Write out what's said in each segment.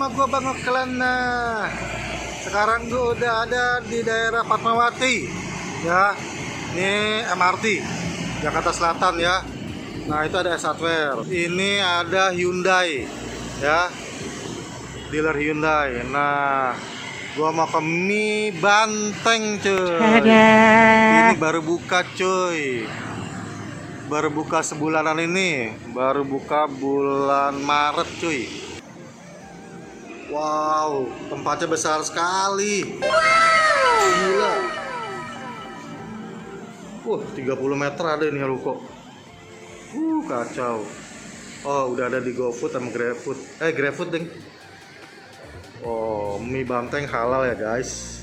sama gua Bang Okelana. Sekarang gua udah ada di daerah Fatmawati ya. Ini MRT Jakarta Selatan ya. Nah, itu ada S-Hardware. Ini ada Hyundai ya. Dealer Hyundai. Nah, gua mau ke Mi Banteng cuy. Ini baru buka cuy. Baru buka sebulanan ini. Baru buka bulan Maret cuy. Wow, tempatnya besar sekali. Gila. 30 meter ada ini ruko. Kacau. Oh, udah ada di GoFood sama GrabFood. GrabFood ding. Oh, mie Banteng halal ya guys.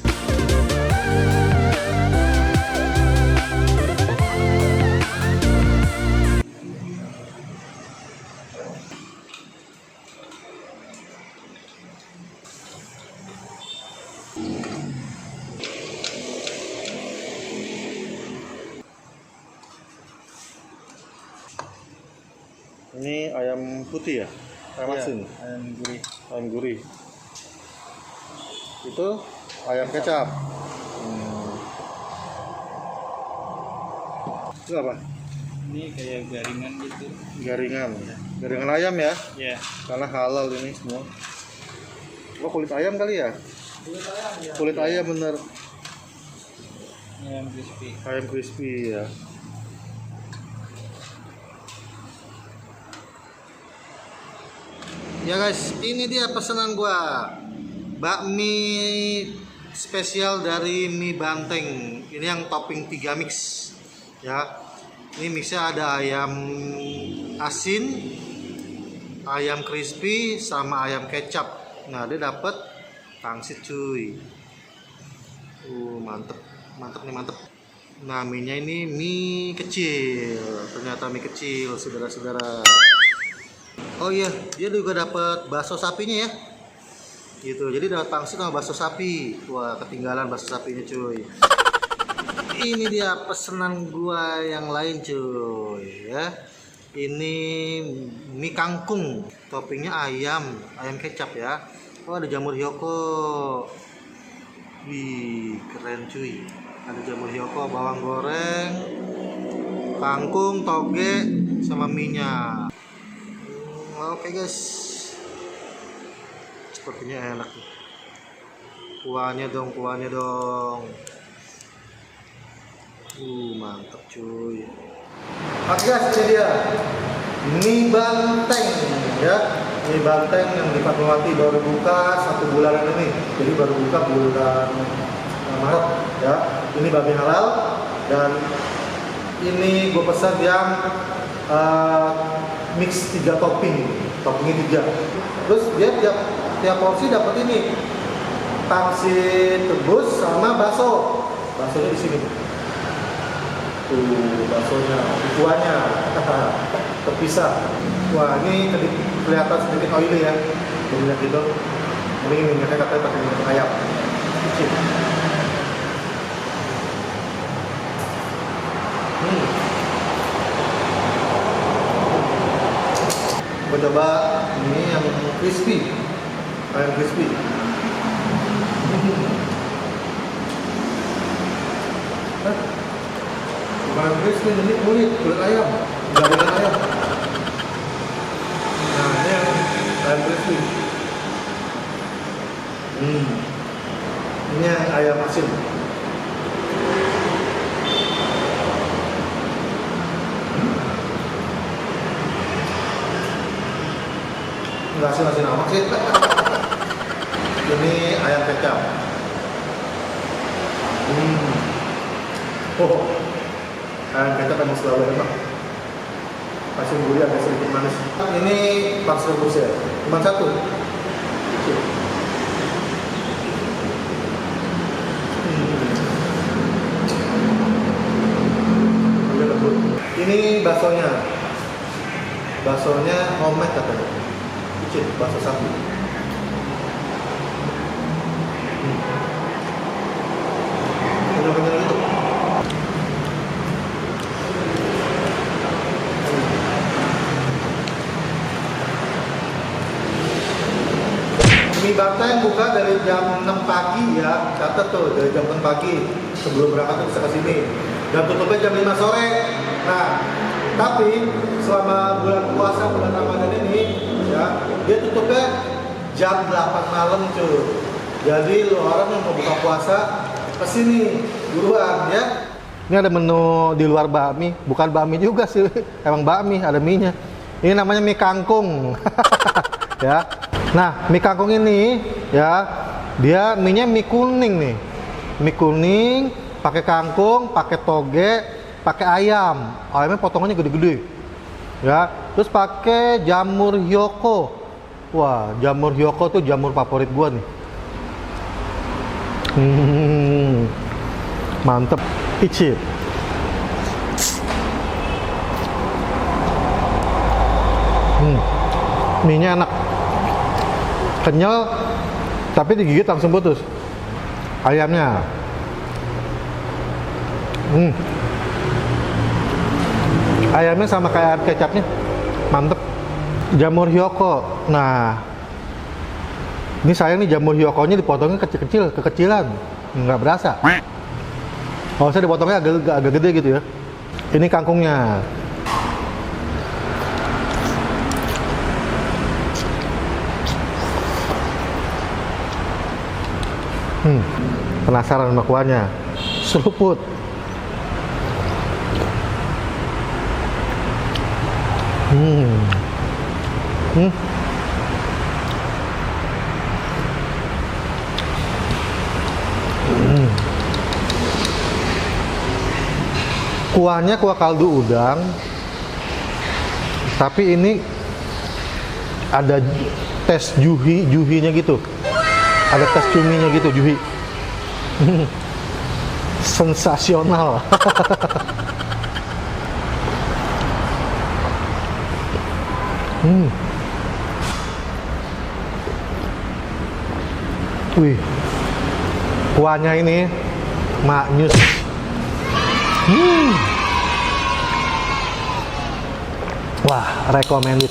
Ini ayam putih ya? Ayam asin? Ayam gurih. Ayam gurih. Itu ayam kecap. Itu apa? Ini kayak garingan gitu. Garingan. Garingan ayam ya? Ya. Karena halal ini semua. Oh, kulit ayam kali ya? Kulit ayam ya. Kulit ayam bener. Ayam crispy. Ayam crispy ya. Ya guys, ini dia pesanan gua. Bakmi spesial dari Mi Banteng. Ini yang topping 3 mix. Ya. Ini mixnya ada ayam asin, ayam crispy sama ayam kecap. Nah, dia dapat pangsit cuy. Mantep. Mantep nih, mantep. Nah, mie-nya ini mie kecil. Ternyata mie kecil, saudara-saudara. Oh iya, dia juga dapat bakso sapinya ya. Gitu. Jadi dapat pangsit sama bakso sapi. Wah, ketinggalan bakso sapinya cuy. Ini dia pesanan gua yang lain cuy ya. Ini mie kangkung, toppingnya ayam kecap ya. Oh, ada jamur hyoko. Wih, keren cuy. Ada jamur hyoko, bawang goreng, kangkung, toge, sama mie-nya. Oke guys, sepertinya enak nih. Kuahnya dong. Mantap cuy. Oke guys, ini dia Mi Banteng ya. Mi Banteng yang di Fatmawati baru buka 1 bulanan ini. Jadi baru buka bulan Maret ya. Ini babi halal dan ini gue pesan yang mix 3 toppingnya 3. Terus dia tiap porsi dapat ini pangsit rebus sama bakso. Baksonya di sini. Tuh baksonya, kuahnya terpisah. Wah, ini kelihatan sedikit oily ya. Minyak gitu. Mending minyaknya katanya pakai minyak ayam. Kecil. Gue coba ini yang crispy, ayam crispy. Bukan crispy, ini kulit ayam, garingan ayam. Nah, ini yang ayam crispy. Ini yang ayam asin. Enggak asin amat sih. Ini ayam kecap. Ayam kecap emang selalu enak. Asin gurih agak sedikit manis. Ini pangsit rebus ya, cuma 1. Ini baksonya homemade katanya. Bakso sapi. Kenyal-kenyal gitu. Banteng buka dari jam 6 pagi ya, catat tuh dari jam 6 pagi sebelum berangkat tuh bisa ke sini. Dan tutupnya jam 5 sore. Nah, tapi selama bulan puasa bulan Ramadan ini ya, dia tutupnya jam 8 malam cuy. Jadi lo orang yang mau buka puasa kesini buruan ya. Ini ada menu di luar bakmi, bukan bakmi juga sih, emang bakmi ada mie-nya. Ini namanya mie kangkung. Ya. Nah, mie kangkung ini ya, dia mie-nya mie kuning nih. Mie kuning, pakai kangkung, pakai toge, pakai ayam. Ayamnya potongannya gede-gede. Ya, terus pakai jamur hyoko. Wah, jamur hyoko tuh jamur favorit gua nih. Mantep. Icip. Mie-nya enak. Kenyal, tapi digigit langsung putus. Ayamnya. Ayamnya sama kayak kecapnya. Mantep. Jamur hyoko. Nah, ini sayang nih jamur hyokonya dipotongnya kecil-kecil, kekecilan. Nggak berasa. Kalau saya dipotongnya agak gede gitu ya. Ini kangkungnya. Penasaran sama kuahnya. Seruput. Kuahnya kuah kaldu udang, tapi ini ada tes juhinya gitu, ada tes cuminya gitu, juhi. Sensasional. Wih, kuahnya ini maknyus. Wah, recommended.